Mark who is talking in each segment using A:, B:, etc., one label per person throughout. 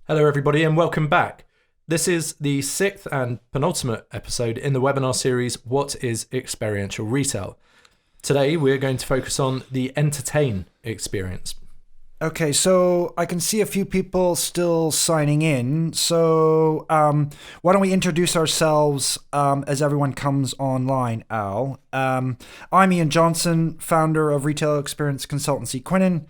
A: Hello, everybody, and welcome back. This is the sixth and penultimate episode in the webinar series, What is Experiential Retail? Today, we're going to focus on the entertain experience.
B: Okay, so I can see a few people still signing in. So why don't we introduce ourselves as everyone comes online, Al. I'm Ian Johnson, founder of retail experience consultancy QUININE.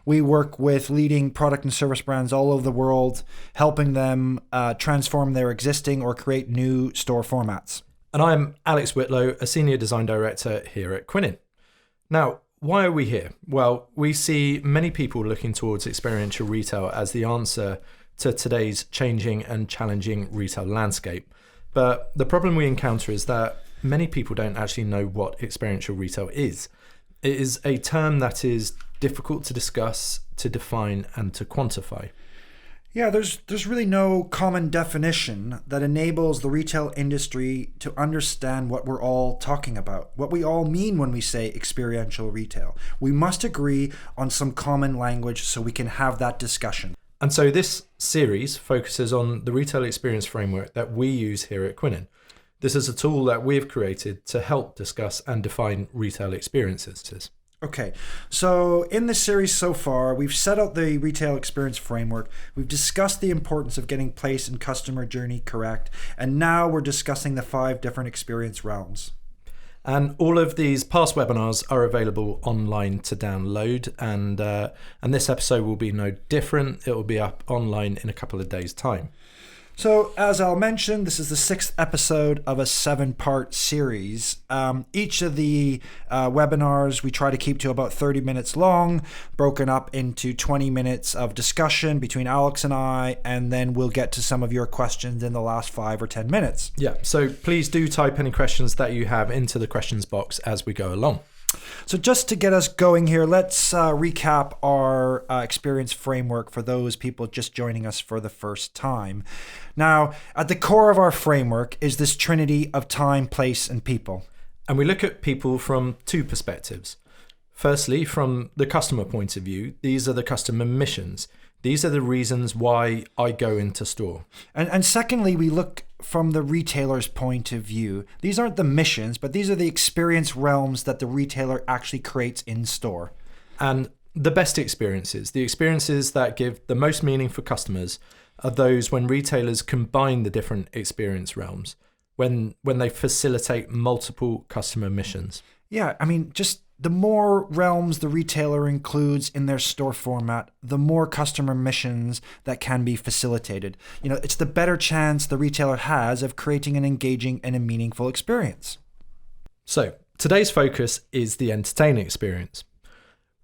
B: We work with leading product and service brands all over the world, helping them transform their existing or create new store formats.
A: And I'm Alex Whitlow, a senior design director here at QUININE. Now, why are we here? Well, we see many people looking towards experiential retail as the answer to today's changing and challenging retail landscape. But the problem we encounter is that many people don't actually know what experiential retail is. It is a term that is difficult to discuss, to define, and to quantify.
B: Yeah, there's really no common definition that enables the retail industry to understand what we're all talking about, what we all mean when we say experiential retail. We must agree on some common language so we can have that discussion.
A: And so this series focuses on the retail experience framework that we use here at QUININE. This is a tool that we've created to help discuss and define retail experiences.
B: Okay, so in this series so far, we've set out the retail experience framework, we've discussed the importance of getting place and customer journey correct, and now we're discussing the 5 different experience realms.
A: And all of these past webinars are available online to download, and this episode will be no different. It will be up online in a couple of days' time.
B: So, as Al mentioned, this is the 6th episode of a 7-part series. Each of the webinars we try to keep to about 30 minutes long, broken up into 20 minutes of discussion between Alex and I, and then we'll get to some of your questions in the last 5 or 10 minutes.
A: Yeah, so please do type any questions that you have into the questions box as we go along.
B: So just to get us going here, let's recap our experience framework for those people just joining us for the first time. Now, at the core of our framework is this trinity of time, place, and people.
A: And we look at people from 2 perspectives. Firstly, from the customer point of view, these are the customer missions. These are the reasons why I go into store.
B: And secondly, we look from the retailer's point of view. These aren't the missions, but these are the experience realms that the retailer actually creates in store.
A: And the best experiences, the experiences that give the most meaning for customers, are those when retailers combine the different experience realms, when they facilitate multiple customer missions.
B: Yeah, I mean, just the more realms the retailer includes in their store format, the more customer missions that can be facilitated. You know, it's the better chance the retailer has of creating an engaging and a meaningful experience.
A: So, today's focus is the entertaining experience.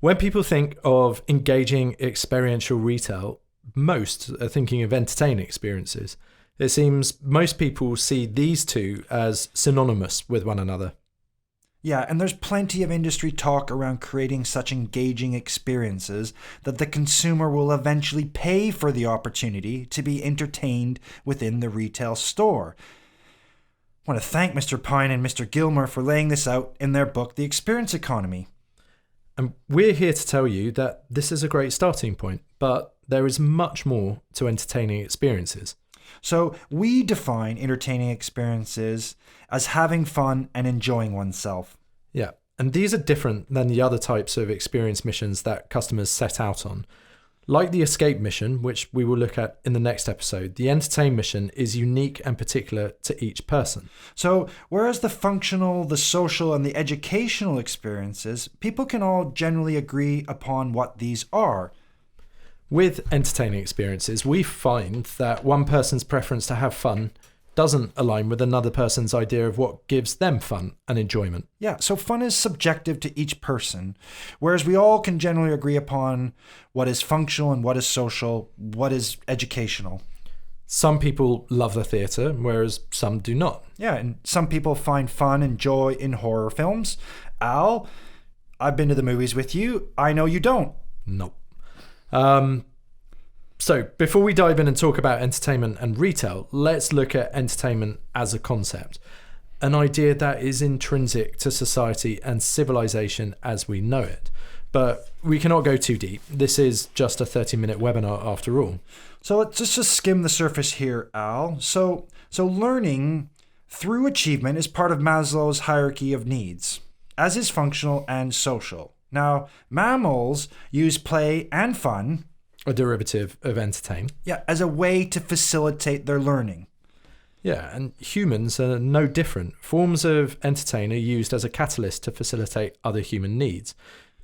A: When people think of engaging experiential retail, most are thinking of entertaining experiences. It seems most people see these two as synonymous with one another.
B: Yeah, and there's plenty of industry talk around creating such engaging experiences that the consumer will eventually pay for the opportunity to be entertained within the retail store. I want to thank Mr. Pine and Mr. Gilmer for laying this out in their book, The Experience Economy.
A: And we're here to tell you that this is a great starting point, but there is much more to entertaining experiences.
B: So we define entertaining experiences as having fun and enjoying oneself.
A: Yeah, and these are different than the other types of experience missions that customers set out on. Like the escape mission, which we will look at in the next episode, the entertain mission is unique and particular to each person.
B: So whereas the functional, the social, and the educational experiences, people can all generally agree upon what these are.
A: With entertaining experiences, we find that one person's preference to have fun doesn't align with another person's idea of what gives them fun and enjoyment.
B: Yeah, so fun is subjective to each person, whereas we all can generally agree upon what is functional and what is social, what is educational.
A: Some people love the theatre, whereas some do not.
B: Yeah, and some people find fun and joy in horror films. Al, I've been to the movies with you. I know you don't.
A: Nope. So before we dive in and talk about entertainment and retail, let's look at entertainment as a concept, an idea that is intrinsic to society and civilization as we know it. But we cannot go too deep. This is just a 30-minute webinar after all.
B: So let's just skim the surface here, Al. So learning through achievement is part of Maslow's hierarchy of needs, as is functional and social. Now, mammals use play and fun,
A: A derivative of entertain.
B: as a way to facilitate their learning.
A: Yeah, and humans are no different. Forms of entertain are used as a catalyst to facilitate other human needs.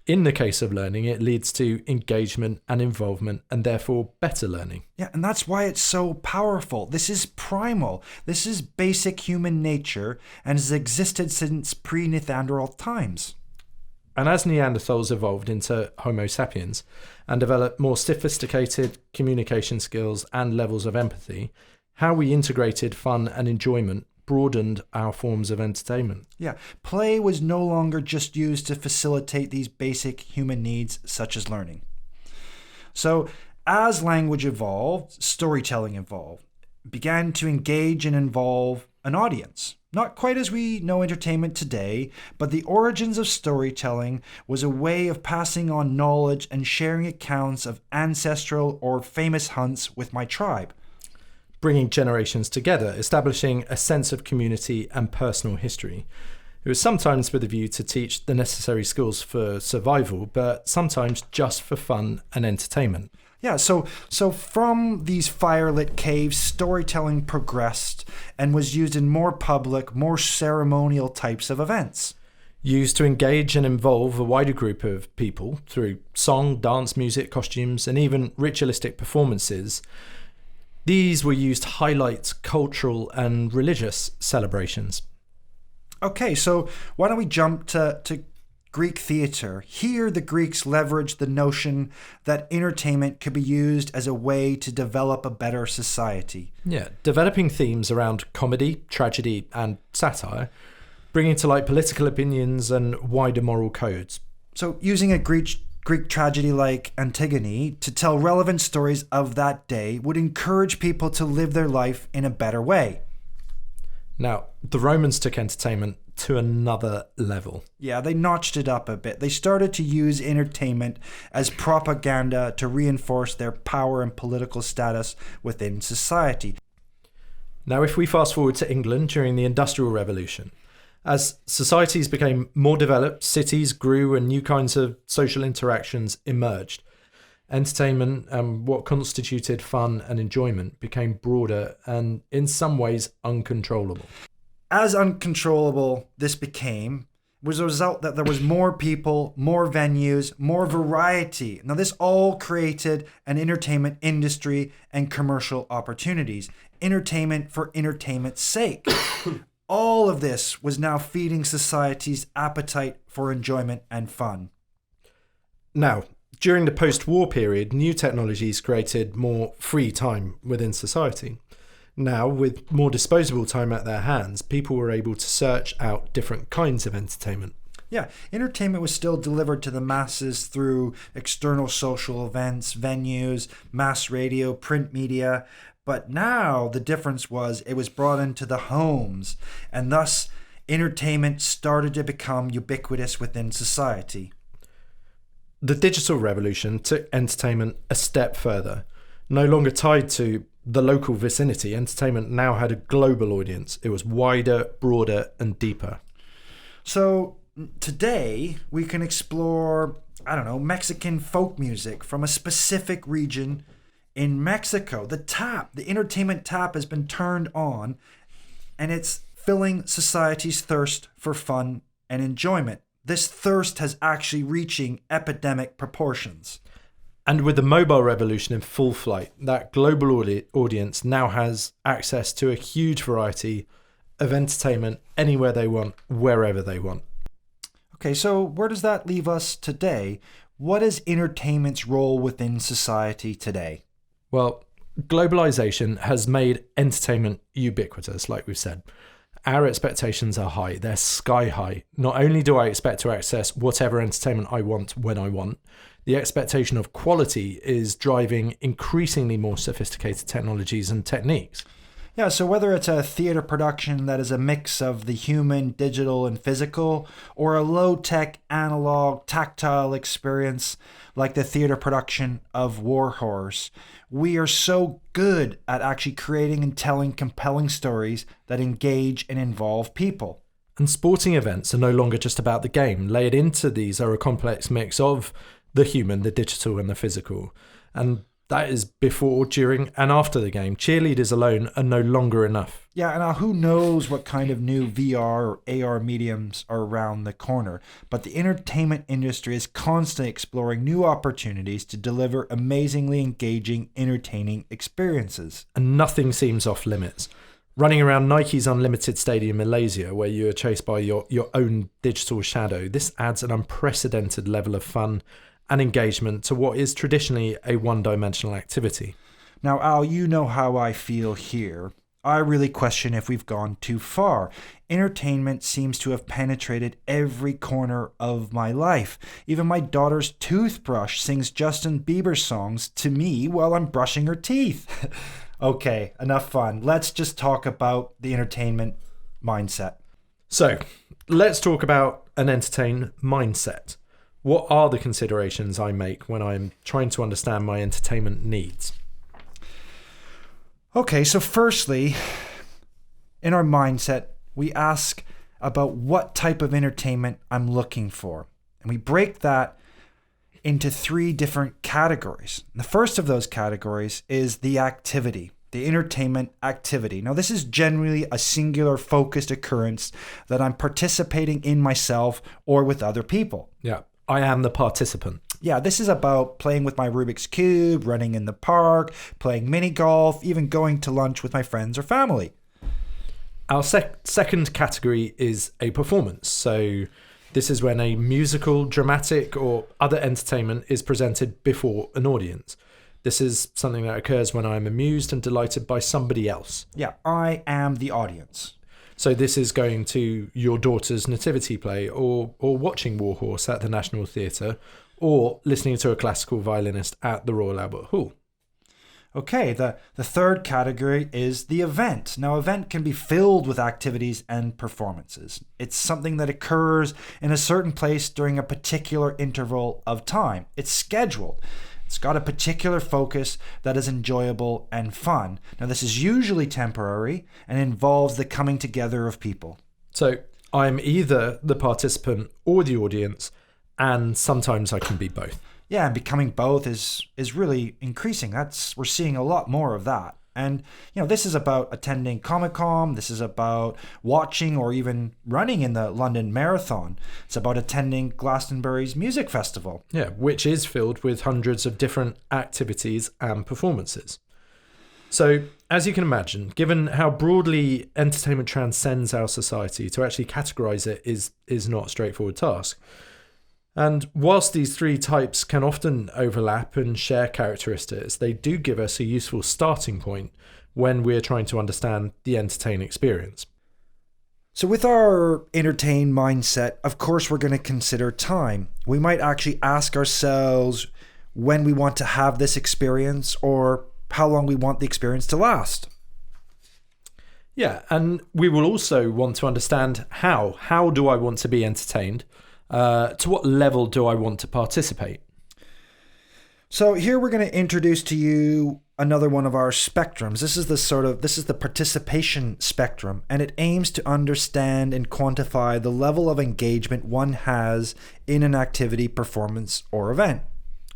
A: In the case of learning, it leads to engagement and involvement and therefore better learning.
B: Yeah, and that's why it's so powerful. This is primal. This is basic human nature and has existed since pre-Neanderthal times.
A: And as Neanderthals evolved into Homo sapiens and developed more sophisticated communication skills and levels of empathy, how we integrated fun and enjoyment broadened our forms of entertainment.
B: Yeah, play was no longer just used to facilitate these basic human needs such as learning. So, as language evolved, storytelling evolved, began to engage and involve an audience. Not quite as we know entertainment today, but the origins of storytelling was a way of passing on knowledge and sharing accounts of ancestral or famous hunts with my tribe.
A: Bringing generations together, establishing a sense of community and personal history. It was sometimes with a view to teach the necessary skills for survival, but sometimes just for fun and entertainment.
B: Yeah, so from these firelit caves, storytelling progressed and was used in more public, more ceremonial types of events.
A: Used to engage and involve a wider group of people through song, dance, music, costumes, and even ritualistic performances. These were used to highlight cultural and religious celebrations.
B: Okay, so why don't we jump to Greek theatre? Here, the Greeks leveraged the notion that entertainment could be used as a way to develop a better society.
A: Yeah, developing themes around comedy, tragedy, and satire, bringing to light political opinions and wider moral codes.
B: So using a Greek tragedy like Antigone to tell relevant stories of that day would encourage people to live their life in a better way.
A: Now, the Romans took entertainment to another level.
B: Yeah, they notched it up a bit. They started to use entertainment as propaganda to reinforce their power and political status within society.
A: Now, if we fast forward to England during the Industrial Revolution, as societies became more developed, cities grew and new kinds of social interactions emerged. Entertainment and what constituted fun and enjoyment became broader and in some ways uncontrollable.
B: As uncontrollable this became was a result that there was more people, more venues, more variety. Now this all created an entertainment industry and commercial opportunities. Entertainment for entertainment's sake. All of this was now feeding society's appetite for enjoyment and fun.
A: Now, during the post-war period, new technologies created more free time within society. Now, with more disposable time at their hands, people were able to search out different kinds of entertainment.
B: Yeah, entertainment was still delivered to the masses through external social events, venues, mass radio, print media. But now the difference was it was brought into the homes, and thus entertainment started to become ubiquitous within society.
A: The digital revolution took entertainment a step further. No longer tied to the local vicinity, entertainment now had a global audience. It was wider, broader, and deeper.
B: So today we can explore, Mexican folk music from a specific region in Mexico. The entertainment tap has been turned on, and it's filling society's thirst for fun and enjoyment. This thirst has actually reaching epidemic proportions.
A: And with the mobile revolution in full flight, that global audience now has access to a huge variety of entertainment anywhere they want, wherever they want.
B: Okay, so where does that leave us today? What is entertainment's role within society today?
A: Well, globalization has made entertainment ubiquitous, like we've said. Our expectations are high. They're sky high. Not only do I expect to access whatever entertainment I want when I want, the expectation of quality is driving increasingly more sophisticated technologies and techniques.
B: Yeah, so whether it's a theater production that is a mix of the human, digital, and physical, or a low tech, analog, tactile experience like the theater production of War Horse, we are so good at actually creating and telling compelling stories that engage and involve people.
A: And sporting events are no longer just about the game. Layered into these are a complex mix of the human, the digital, and the physical. And that is before, during, and after the game. Cheerleaders alone are no longer enough.
B: Yeah, and now who knows what kind of new VR or AR mediums are around the corner, but the entertainment industry is constantly exploring new opportunities to deliver amazingly engaging, entertaining experiences.
A: And nothing seems off limits. Running around Nike's Unlimited Stadium in Malaysia, where you are chased by your own digital shadow, this adds an unprecedented level of fun and engagement to what is traditionally a one-dimensional activity.
B: Now, Al, you know how I feel here. I really question if we've gone too far. Entertainment seems to have penetrated every corner of my life. Even my daughter's toothbrush sings Justin Bieber songs to me while I'm brushing her teeth. Okay, enough fun. Let's just talk about the entertainment mindset.
A: So, let's talk about an entertained mindset. What are the considerations I make when I'm trying to understand my entertainment needs?
B: Okay, so firstly, in our mindset, we ask about what type of entertainment I'm looking for. And we break that into 3 different categories. The first of those categories is the activity, the entertainment activity. Now, this is generally a singular focused occurrence that I'm participating in myself or with other people.
A: Yeah, I am the participant.
B: Yeah, this is about playing with my Rubik's Cube, running in the park, playing mini golf, even going to lunch with my friends or family.
A: Our second category is a performance. So this is when a musical, dramatic, or other entertainment is presented before an audience. This is something that occurs when I'm amused and delighted by somebody else.
B: Yeah, I am the audience.
A: So this is going to your daughter's nativity play, or watching War Horse at the National Theatre, or listening to a classical violinist at the Royal Albert Hall.
B: Okay, the third category is the event. Now, event can be filled with activities and performances. It's something that occurs in a certain place during a particular interval of time. It's scheduled. It's got a particular focus that is enjoyable and fun. Now, this is usually temporary and involves the coming together of people.
A: So I'm either the participant or the audience, and sometimes I can be both.
B: Yeah, and becoming both is really increasing. We're seeing a lot more of that. And, this is about attending Comic-Con. This is about watching or even running in the London Marathon. It's about attending Glastonbury's music festival.
A: Yeah, which is filled with hundreds of different activities and performances. So, as you can imagine, given how broadly entertainment transcends our society, to actually categorize it is not a straightforward task. And whilst these 3 types can often overlap and share characteristics, they do give us a useful starting point when we're trying to understand the entertain experience.
B: So with our entertain mindset, of course, we're going to consider time. We might actually ask ourselves when we want to have this experience or how long we want the experience to last.
A: Yeah, and we will also want to understand how. How do I want to be entertained? To what level do I want to participate?
B: So here we're going to introduce to you another one of our spectrums. This is the participation spectrum, and it aims to understand and quantify the level of engagement one has in an activity, performance, or event.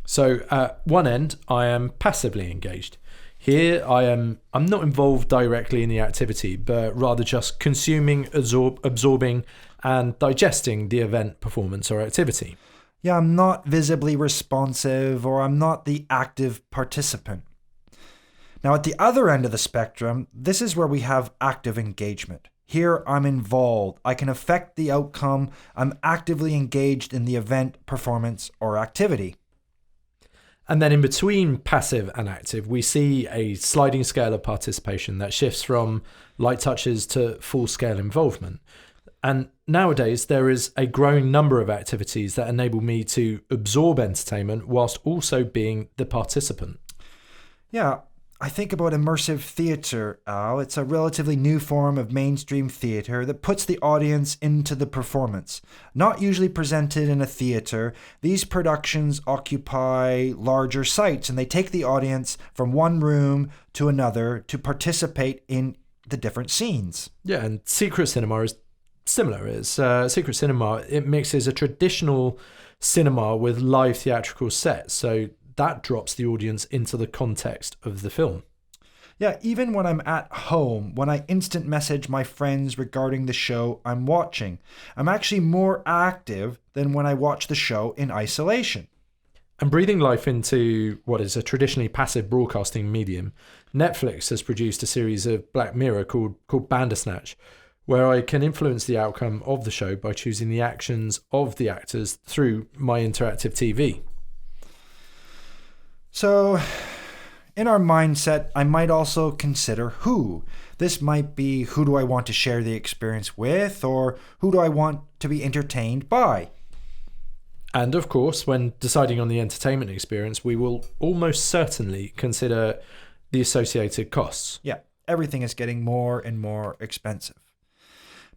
A: So at one end, I am passively engaged. Here, I'm not involved directly in the activity, but rather just consuming, absorbing, and digesting the event, performance, or activity.
B: Yeah, I'm not visibly responsive, or I'm not the active participant. Now, at the other end of the spectrum, this is where we have active engagement. Here, I'm involved. I can affect the outcome. I'm actively engaged in the event, performance, or activity.
A: And then in between passive and active, we see a sliding scale of participation that shifts from light touches to full-scale involvement. And nowadays, there is a growing number of activities that enable me to absorb entertainment whilst also being the participant.
B: Yeah, I think about immersive theater, Al. It's a relatively new form of mainstream theater that puts the audience into the performance. Not usually presented in a theater, these productions occupy larger sites and they take the audience from one room to another to participate in the different scenes.
A: Yeah, and secret cinema is similar. Secret cinema, it mixes a traditional cinema with live theatrical sets, so that drops the audience into the context of the film.
B: Yeah, even when I'm at home, when I instant message my friends regarding the show I'm watching, I'm actually more active than when I watch the show in isolation.
A: And breathing life into what is a traditionally passive broadcasting medium, Netflix has produced a series of Black Mirror called Bandersnatch, where I can influence the outcome of the show by choosing the actions of the actors through my interactive TV.
B: So, in our mindset, I might also consider who. This might be who do I want to share the experience with, or who do I want to be entertained by.
A: And of course, when deciding on the entertainment experience, we will almost certainly consider the associated costs.
B: Yeah, everything is getting more and more expensive.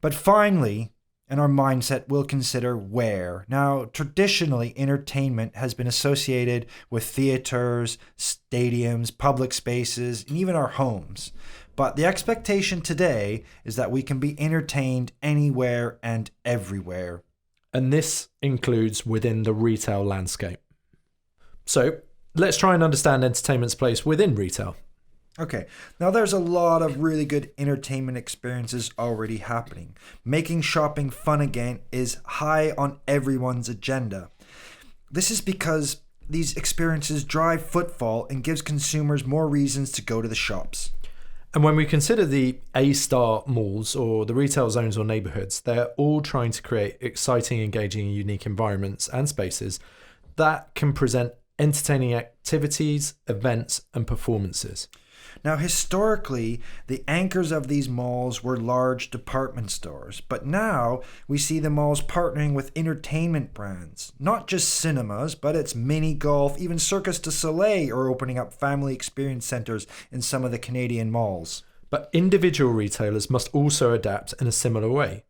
B: But finally, in our mindset, we'll consider where. Now, traditionally, entertainment has been associated with theaters, stadiums, public spaces, and even our homes. But the expectation today is that we can be entertained anywhere and everywhere.
A: And this includes within the retail landscape. So, let's try and understand entertainment's place within retail.
B: Okay, now there's a lot of really good entertainment experiences already happening. Making shopping fun again is high on everyone's agenda. This is because these experiences drive footfall and gives consumers more reasons to go to the shops.
A: And when we consider the A-star malls or the retail zones or neighborhoods, they're all trying to create exciting, engaging, and unique environments and spaces that can present entertaining activities, events, and performances.
B: Now, historically, the anchors of these malls were large department stores, but now we see the malls partnering with entertainment brands. Not just cinemas, but it's mini golf, even Circus du Soleil are opening up family experience centers in some of the Canadian malls.
A: But individual retailers must also adapt in a similar way.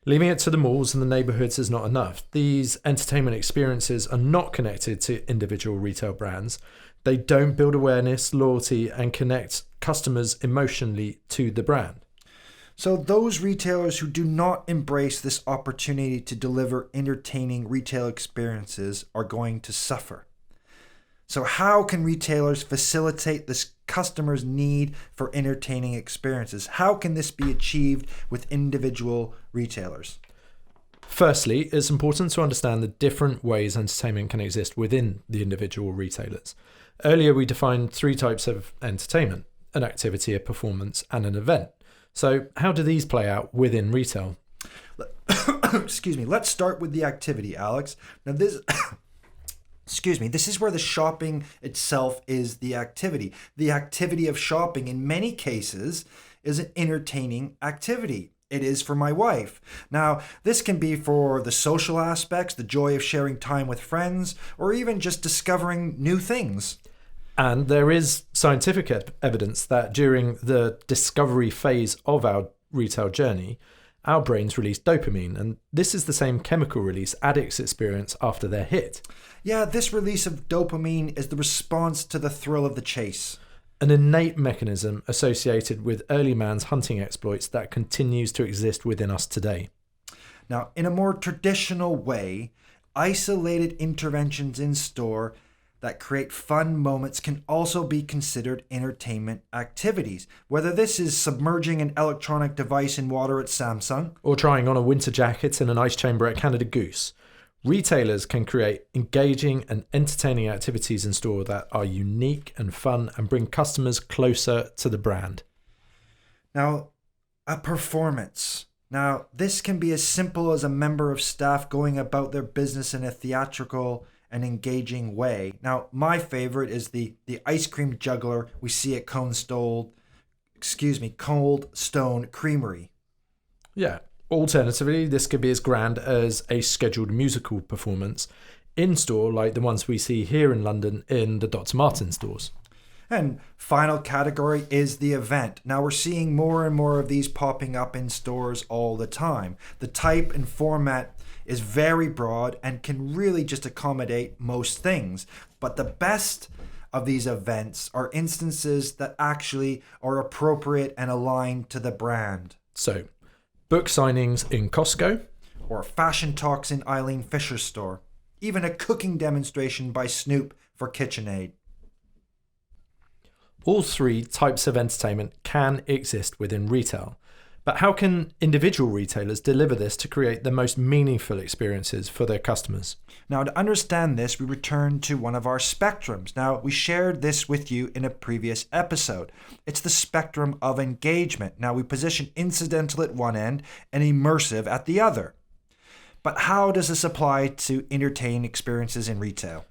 A: Leaving it to the malls and the neighborhoods is not enough. These entertainment experiences are not connected to individual retail brands. They don't build awareness, loyalty, and connect customers emotionally to the brand.
B: So those retailers who do not embrace this opportunity to deliver entertaining retail experiences are going to suffer. So how can retailers facilitate this customer's need for entertaining experiences? How can this be achieved with individual retailers?
A: Firstly, it's important to understand the different ways entertainment can exist within the individual retailers. Earlier, we defined 3 types of entertainment: an activity, a performance, and an event. So how do these play out within retail?
B: Excuse me. Let's start with the activity, Alex. Now this... This is where the shopping itself is the activity. The activity of shopping, in many cases, is an entertaining activity. It is for my wife. Now, this can be for the social aspects, the joy of sharing time with friends, or even just discovering new things.
A: And there is scientific evidence that during the discovery phase of our retail journey, our brains release dopamine, and this is the same chemical release addicts experience after their hit.
B: Yeah, this release of dopamine is the response to the thrill of the chase.
A: An innate mechanism associated with early man's hunting exploits that continues to exist within us today.
B: Now, in a more traditional way, isolated interventions in store that create fun moments can also be considered entertainment activities, whether this is submerging an electronic device in water at Samsung,
A: or trying on a winter jacket in an ice chamber at Canada Goose. Retailers can create engaging and entertaining activities in store that are unique and fun and bring customers closer to the brand.
B: Now, a performance. Now, this can be as simple as a member of staff going about their business in a theatrical and engaging way. Now, my favorite is the ice cream juggler we see at Cold Stone Creamery.
A: Yeah. Alternatively, this could be as grand as a scheduled musical performance in store, like the ones we see here in London in the Dr. Martens stores.
B: And final category is the event. Now we're seeing more and more of these popping up in stores all the time. The type and format is very broad and can really just accommodate most things. But the best of these events are instances that actually are appropriate and aligned to the brand.
A: So, book signings in Costco,
B: or fashion talks in Eileen Fisher's store. Even a cooking demonstration by Snoop for KitchenAid.
A: all three types of entertainment can exist within retail. But how can individual retailers deliver this to create the most meaningful experiences for their customers?
B: Now, to understand this, we return to one of our spectrums. Now, we shared this with you in a previous episode. It's the spectrum of engagement. Now, we position incidental at one end and immersive at the other. But how does this apply to entertain experiences in retail?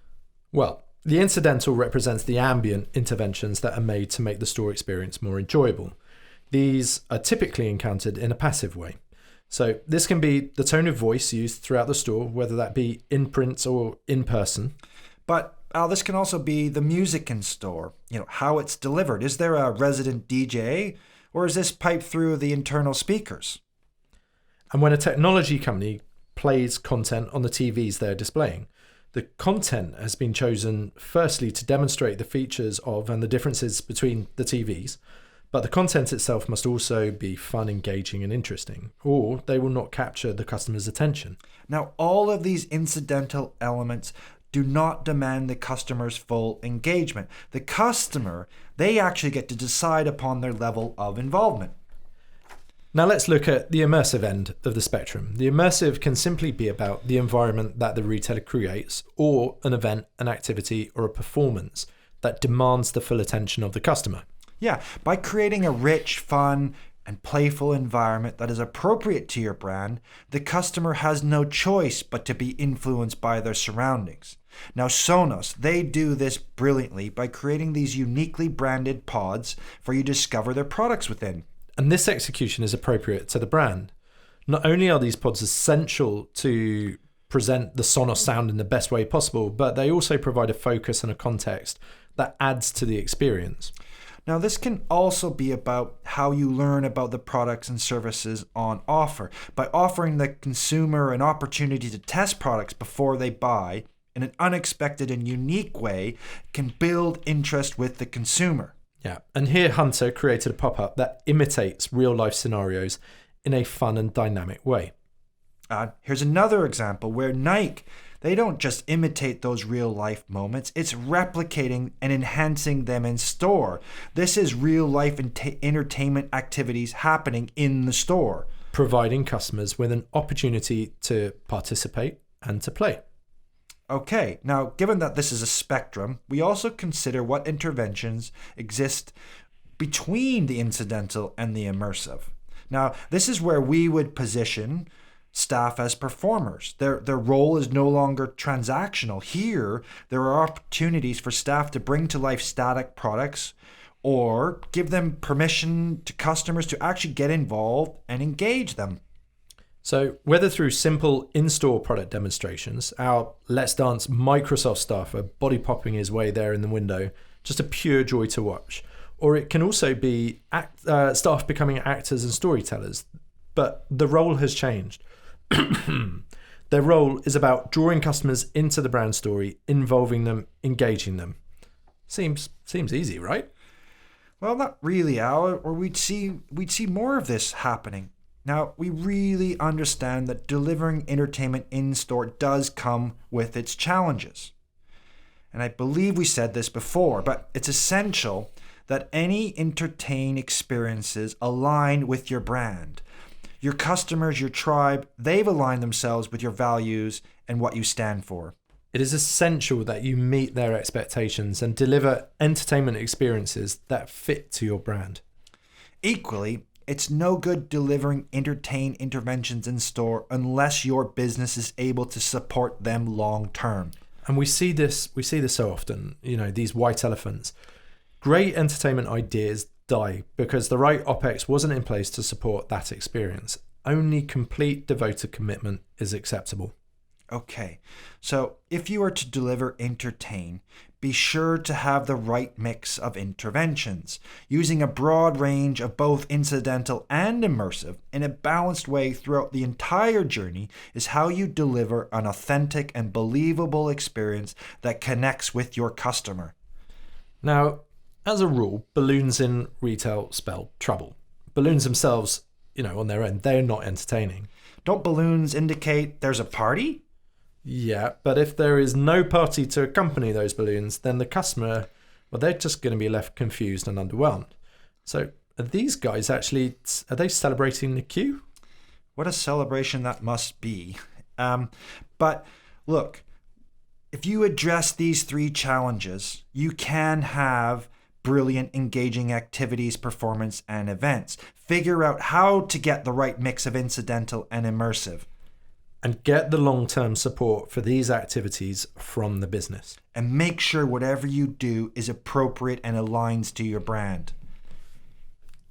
A: Well, the incidental represents the ambient interventions that are made to make the store experience more enjoyable. These are typically encountered in a passive way. So this can be the tone of voice used throughout the store, whether that be in print or in person.
B: But this can also be the music in store, how it's delivered. Is there a resident DJ, or is this piped through the internal speakers?
A: And when a technology company plays content on the TVs they're displaying, the content has been chosen firstly to demonstrate the features of and the differences between the TVs, but the content itself must also be fun, engaging, and interesting, or they will not capture the customer's attention.
B: Now, all of these incidental elements do not demand the customer's full engagement. The customer, they actually get to decide upon their level of involvement.
A: Now let's look at the immersive end of the spectrum. The immersive can simply be about the environment that the retailer creates, or an event, an activity, or a performance that demands the full attention of the customer.
B: Yeah, by creating a rich, fun, and playful environment that is appropriate to your brand, the customer has no choice but to be influenced by their surroundings. Now, Sonos, they do this brilliantly by creating these uniquely branded pods for you to discover their products within.
A: And this execution is appropriate to the brand. Not only are these pods essential to present the Sonos sound in the best way possible, but they also provide a focus and a context that adds to the experience.
B: Now, this can also be about how you learn about the products and services on offer. By offering the consumer an opportunity to test products before they buy in an unexpected and unique way can build interest with the consumer.
A: Yeah, and here Hunter created a pop-up that imitates real-life scenarios in a fun and dynamic way.
B: Here's another example where Nike, they don't just imitate those real-life moments, it's replicating and enhancing them in store. This is real-life entertainment activities happening in the store,
A: providing customers with an opportunity to participate and to play.
B: Okay, now given that this is a spectrum, we also consider what interventions exist between the incidental and the immersive. Now, this is where we would position staff as performers. Their role is no longer transactional. Here, there are opportunities for staff to bring to life static products or give them permission to customers to actually get involved and engage them.
A: So whether through simple in-store product demonstrations, our Let's Dance Microsoft staffer body popping his way there in the window, just a pure joy to watch, or it can also be staff becoming actors and storytellers, but the role has changed. Their role is about drawing customers into the brand story, involving them, engaging them. Seems easy, right?
B: Well, not really, Al, or we'd see more of this happening. Now, we really understand that delivering entertainment in-store does come with its challenges. And I believe we said this before, but it's essential that any entertain experiences align with your brand. Your customers, your tribe, they've aligned themselves with your values and what you stand for.
A: It is essential that you meet their expectations and deliver entertainment experiences that fit to your brand.
B: Equally, it's no good delivering entertain interventions in store unless your business is able to support them long term.
A: And we see this so often, these white elephants. Great entertainment ideas die because the right OPEX wasn't in place to support that experience. Only complete devoted commitment is acceptable.
B: Okay, so if you are to deliver entertain, be sure to have the right mix of interventions, using a broad range of both incidental and immersive in a balanced way throughout the entire journey is how you deliver an authentic and believable experience that connects with your customer.
A: Now, as a rule, balloons in retail spell trouble. Balloons themselves, on their own, they're not entertaining.
B: Don't balloons indicate there's a party?
A: Yeah, but if there is no party to accompany those balloons, then the customer, well, they're just going to be left confused and underwhelmed. So are these guys actually, are they celebrating the queue?
B: What a celebration that must be. But look, if you address these three challenges, you can have brilliant, engaging activities, performance, and events. Figure out how to get the right mix of incidental and immersive.
A: And get the long-term support for these activities from the business.
B: And make sure whatever you do is appropriate and aligns to your brand.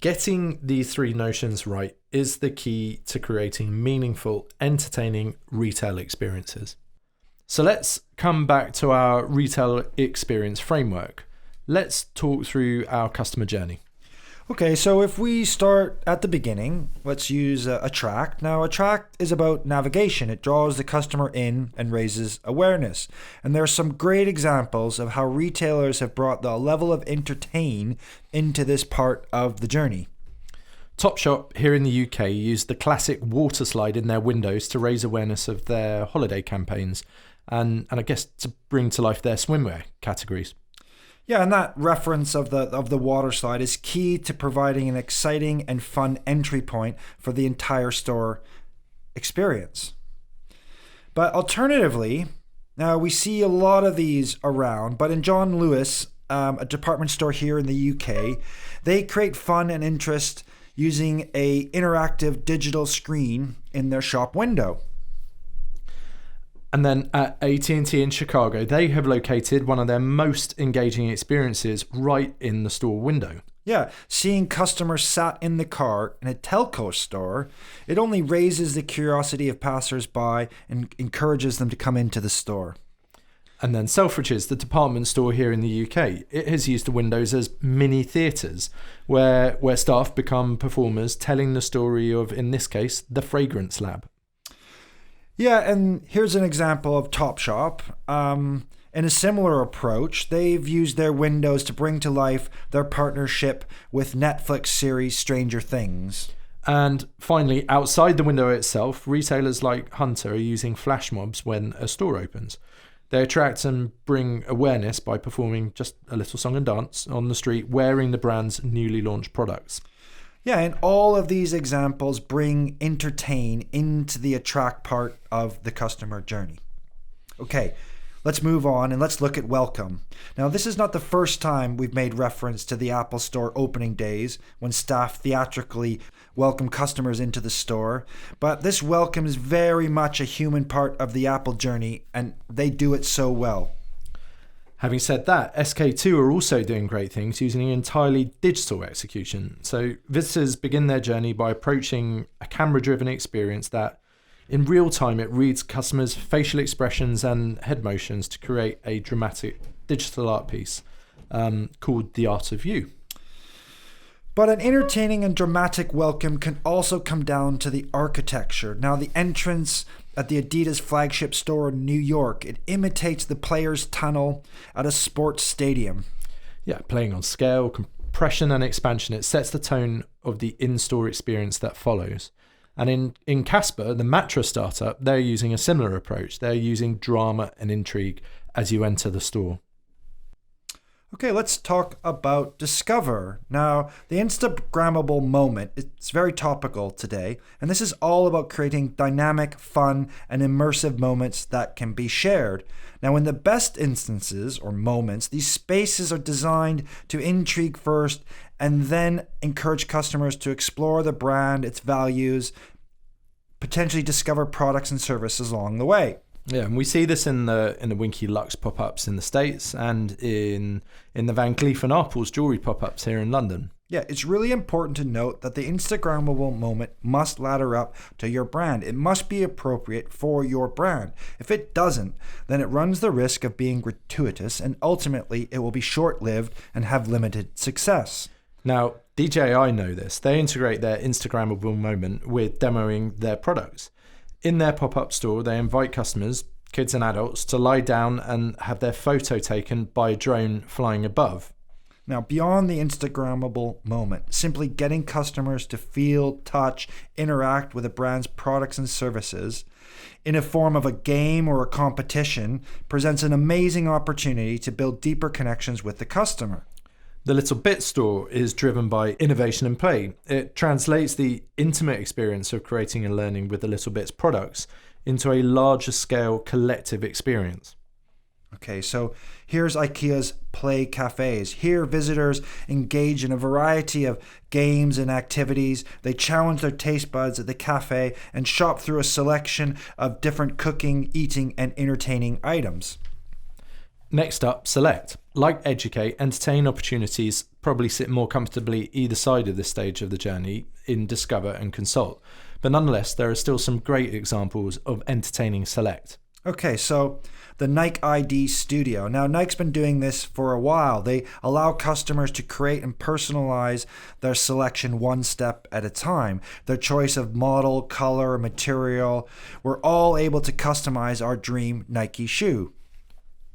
A: Getting these three notions right is the key to creating meaningful, entertaining retail experiences. So let's come back to our retail experience framework. Let's talk through our customer journey.
B: Okay, so if we start at the beginning, let's use Attract. Now, Attract is about navigation. It draws the customer in and raises awareness. And there are some great examples of how retailers have brought the level of entertain into this part of the journey.
A: Topshop here in the UK used the classic water slide in their windows to raise awareness of their holiday campaigns and I guess to bring to life their swimwear categories.
B: Yeah, and that reference of the water slide is key to providing an exciting and fun entry point for the entire store experience. But alternatively, now we see a lot of these around, but in John Lewis, a department store here in the UK, they create fun and interest using a interactive digital screen in their shop window.
A: And then at AT&T in Chicago, they have located one of their most engaging experiences right in the store window.
B: Yeah, seeing customers sat in the car in a telco store, it only raises the curiosity of passers-by and encourages them to come into the store.
A: And then Selfridges, the department store here in the UK, it has used the windows as mini theatres where staff become performers telling the story of, in this case, the fragrance lab.
B: Yeah, and here's an example of Topshop. In a similar approach, they've used their windows to bring to life their partnership with Netflix series Stranger Things.
A: And finally, outside the window itself, retailers like Hunter are using flash mobs when a store opens. They attract and bring awareness by performing just a little song and dance on the street wearing the brand's newly launched products.
B: Yeah, and all of these examples bring entertain into the attract part of the customer journey. Okay, let's move on and let's look at welcome. Now, this is not the first time we've made reference to the Apple Store opening days when staff theatrically welcome customers into the store, but this welcome is very much a human part of the Apple journey, and they do it so well.
A: Having said that, SK2 are also doing great things using an entirely digital execution. So visitors begin their journey by approaching a camera-driven experience that, in real time, it reads customers' facial expressions and head motions to create a dramatic digital art piece called The Art of You.
B: But an entertaining and dramatic welcome can also come down to the architecture. Now, the entrance at the Adidas flagship store in New York, it imitates the players' tunnel at a sports stadium.
A: Yeah, playing on scale, compression and expansion, it sets the tone of the in-store experience that follows. And in Casper, the mattress startup, they're using a similar approach. They're using drama and intrigue as you enter the store.
B: Okay, let's talk about Discover. Now, the Instagrammable moment, it's very topical today, and this is all about creating dynamic, fun, and immersive moments that can be shared. Now, in the best instances, or moments, these spaces are designed to intrigue first and then encourage customers to explore the brand, its values, potentially discover products and services along the way.
A: Yeah, and we see this in the Winky Lux pop-ups in the States and in the Van Cleef & Arpels jewellery pop-ups here in London.
B: Yeah, it's really important to note that the Instagrammable moment must ladder up to your brand. It must be appropriate for your brand. If it doesn't, then it runs the risk of being gratuitous, and ultimately it will be short-lived and have limited success.
A: Now, DJI know this. They integrate their Instagrammable moment with demoing their products. In their pop-up store, they invite customers, kids and adults, to lie down and have their photo taken by a drone flying above.
B: Now, beyond the Instagrammable moment, simply getting customers to feel, touch, interact with a brand's products and services in a form of a game or a competition presents an amazing opportunity to build deeper connections with the customer.
A: The Little Bit store is driven by innovation and play. It translates the intimate experience of creating and learning with the Little Bits products into a larger scale collective experience.
B: Okay, so here's IKEA's Play Cafes. Here, visitors engage in a variety of games and activities. They challenge their taste buds at the cafe and shop through a selection of different cooking, eating, and entertaining items.
A: Next up, Select. Like Educate, entertain opportunities probably sit more comfortably either side of this stage of the journey in Discover and Consult. But nonetheless, there are still some great examples of entertaining Select.
B: Okay, so the Nike ID Studio. Now, Nike's been doing this for a while. They allow customers to create and personalize their selection one step at a time. Their choice of model, color, material. We're all able to customize our dream Nike shoe.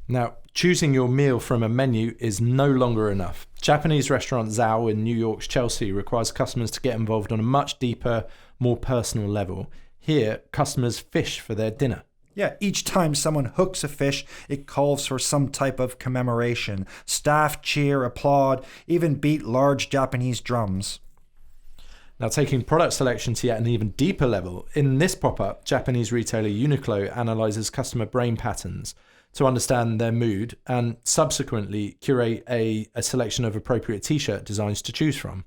A: Now, choosing your meal from a menu is no longer enough. Japanese restaurant Zao in New York's Chelsea requires customers to get involved on a much deeper, more personal level. Here, customers fish for their dinner.
B: Yeah, each time someone hooks a fish, it calls for some type of commemoration. Staff cheer, applaud, even beat large Japanese drums.
A: Now, taking product selection to yet an even deeper level, in this pop-up, Japanese retailer Uniqlo analyzes customer brain patterns to understand their mood and subsequently curate a selection of appropriate t-shirt designs to choose from.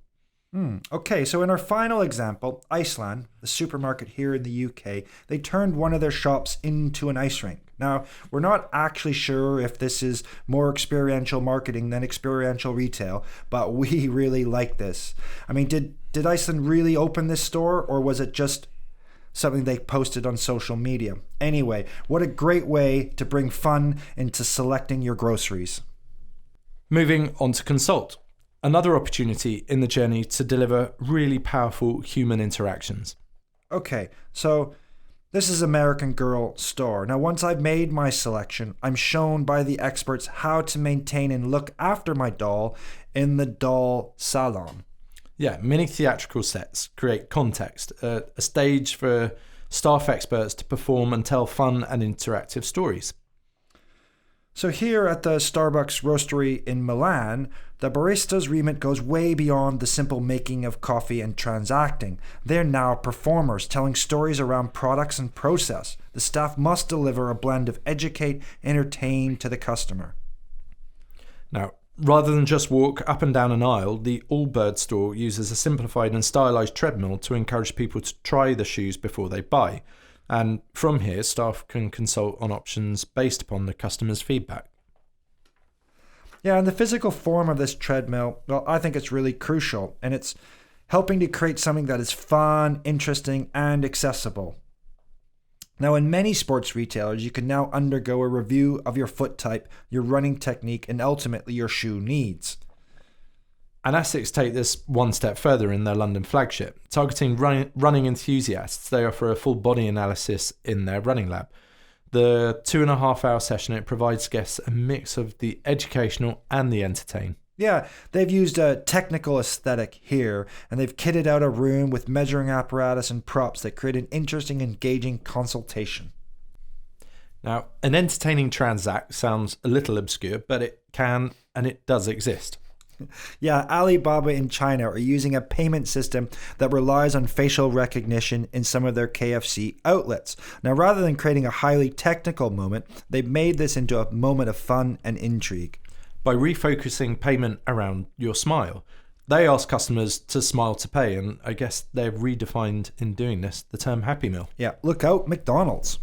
B: Okay, so in our final example, Iceland, the supermarket here in the UK, they turned one of their shops into an ice rink. Now, we're not actually sure if this is more experiential marketing than experiential retail, but we really like this. I mean, did Iceland really open this store, or was it just something they posted on social media? Anyway, what a great way to bring fun into selecting your groceries.
A: Moving on to Consult. Another opportunity in the journey to deliver really powerful human interactions.
B: Okay, so this is American Girl store. Now, once I've made my selection, I'm shown by the experts how to maintain and look after my doll in the doll salon.
A: Yeah, mini theatrical sets create context, a stage for staff experts to perform and tell fun and interactive stories.
B: So here at the Starbucks roastery in Milan, the barista's remit goes way beyond the simple making of coffee and transacting. They're now performers telling stories around products and process. The staff must deliver a blend of educate, entertain to the customer.
A: Now, rather than just walk up and down an aisle, the Allbirds store uses a simplified and stylized treadmill to encourage people to try the shoes before they buy. And from here, staff can consult on options based upon the customer's feedback.
B: Yeah, and the physical form of this treadmill, well, I think it's really crucial, and it's helping to create something that is fun, interesting, and accessible. Now, in many sports retailers, you can now undergo a review of your foot type, your running technique, and ultimately your shoe needs.
A: And Asics take this one step further in their London flagship. Targeting running enthusiasts, they offer a full body analysis in their running lab. The 2.5-hour session, it provides guests a mix of the educational and the entertain.
B: Yeah, they've used a technical aesthetic here, and they've kitted out a room with measuring apparatus and props that create an interesting, engaging consultation.
A: Now, an entertaining transact sounds a little obscure, but it can and it does exist.
B: Yeah, Alibaba in China are using a payment system that relies on facial recognition in some of their KFC outlets. Now, rather than creating a highly technical moment, they've made this into a moment of fun and intrigue.
A: By refocusing payment around your smile, they ask customers to smile to pay, and I guess they've redefined in doing this the term Happy Meal.
B: Yeah, look out, McDonald's.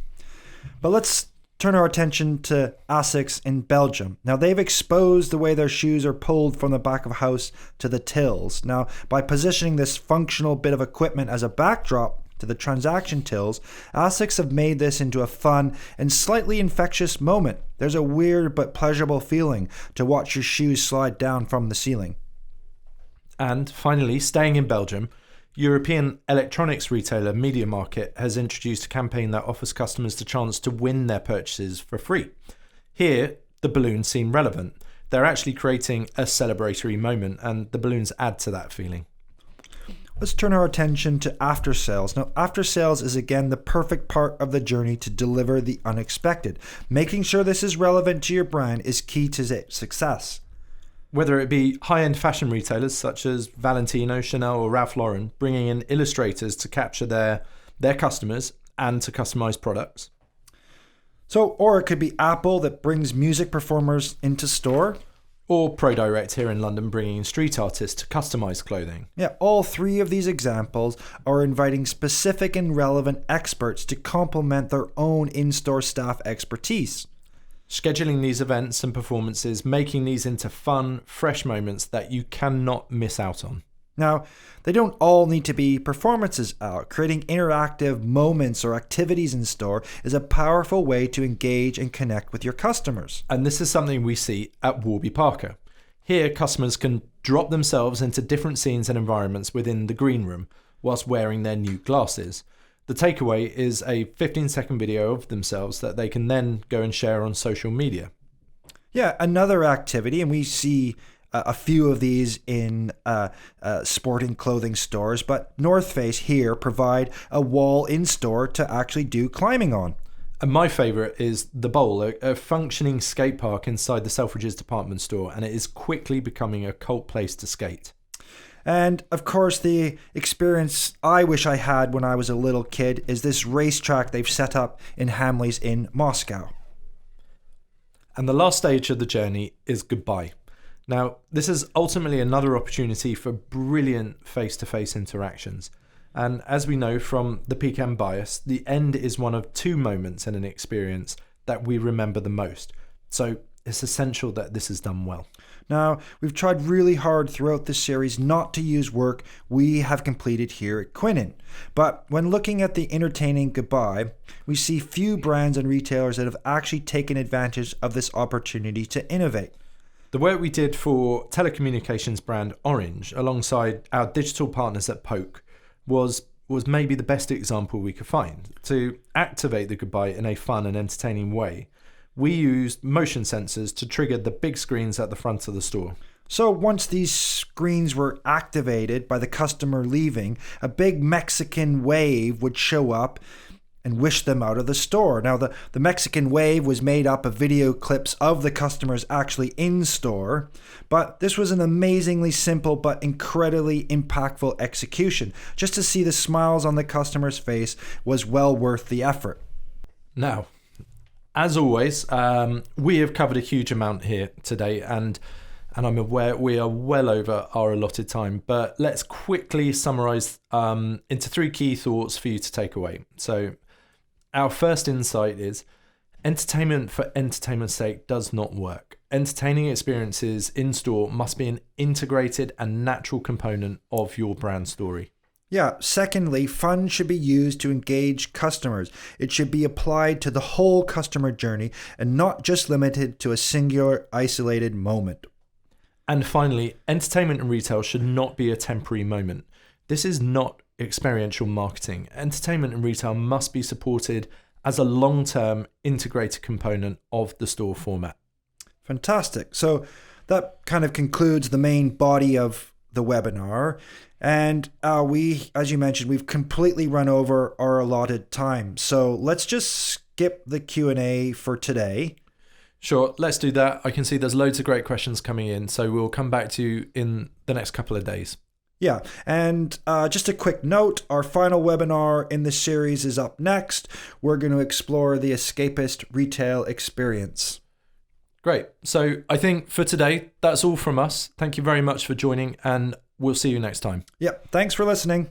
B: But let's turn our attention to ASICS in Belgium. Now, they've exposed the way their shoes are pulled from the back of a house to the tills. Now, by positioning this functional bit of equipment as a backdrop to the transaction tills, ASICS have made this into a fun and slightly infectious moment. There's a weird but pleasurable feeling to watch your shoes slide down from the ceiling.
A: And finally, staying in Belgium, European electronics retailer Media Market has introduced a campaign that offers customers the chance to win their purchases for free. Here, the balloons seem relevant. They're actually creating a celebratory moment, and the balloons add to that feeling.
B: Let's turn our attention to after sales. Now, after sales is again the perfect part of the journey to deliver the unexpected. Making sure this is relevant to your brand is key to success.
A: Whether it be high-end fashion retailers such as Valentino, Chanel or Ralph Lauren, bringing in illustrators to capture their customers and to customize products.
B: Or it could be Apple that brings music performers into store.
A: Or ProDirect here in London bringing in street artists to customize clothing.
B: Yeah, all three of these examples are inviting specific and relevant experts to complement their own in-store staff expertise.
A: Scheduling these events and performances, making these into fun, fresh moments that you cannot miss out on.
B: Now, they don't all need to be performances out. Creating interactive moments or activities in store is a powerful way to engage and connect with your customers.
A: And this is something we see at Warby Parker. Here, customers can drop themselves into different scenes and environments within the green room whilst wearing their new glasses. The takeaway is a 15-second video of themselves that they can then go and share on social media.
B: Yeah, another activity, and we see a few of these in sporting clothing stores, but North Face here provide a wall in store to actually do climbing on.
A: And my favourite is The Bowl, a functioning skate park inside the Selfridges department store, and it is quickly becoming a cult place to skate.
B: And of course, the experience I wish I had when I was a little kid is this racetrack they've set up in Hamleys in Moscow.
A: And the last stage of the journey is goodbye. Now, this is ultimately another opportunity for brilliant face-to-face interactions. And as we know from the Pecan bias, the end is one of two moments in an experience that we remember the most. So it's essential that this is done well.
B: Now, we've tried really hard throughout this series not to use work we have completed here at QUININE. But when looking at the entertaining goodbye, we see few brands and retailers that have actually taken advantage of this opportunity to innovate.
A: The work we did for telecommunications brand Orange, alongside our digital partners at Poke, was maybe the best example we could find. To activate the goodbye in a fun and entertaining way, we used motion sensors to trigger the big screens at the front of the store.
B: So once these screens were activated by the customer leaving, a big Mexican wave would show up and wish them out of the store. Now, the Mexican wave was made up of video clips of the customers actually in store, but this was an amazingly simple but incredibly impactful execution. Just to see the smiles on the customer's face was well worth the effort.
A: Now, as always, we have covered a huge amount here today, and I'm aware we are well over our allotted time, but let's quickly summarize into three key thoughts for you to take away. So our first insight is entertainment for entertainment's sake does not work. Entertaining experiences in store must be an integrated and natural component of your brand story.
B: Yeah. Secondly, fun should be used to engage customers. It should be applied to the whole customer journey and not just limited to a singular, isolated moment.
A: And finally, entertainment in retail should not be a temporary moment. This is not experiential marketing. Entertainment in retail must be supported as a long-term integrated component of the store format.
B: Fantastic. So that kind of concludes the main body of the webinar. And we, as you mentioned, we've completely run over our allotted time. So let's just skip the Q&A for today.
A: Sure, let's do that. I can see there's loads of great questions coming in, so we'll come back to you in the next couple of days.
B: Yeah, and just a quick note, our final webinar in the series is up next. We're going to explore the escapist retail experience.
A: Great. So I think for today, that's all from us. Thank you very much for joining, and we'll see you next time.
B: Yep, thanks for listening.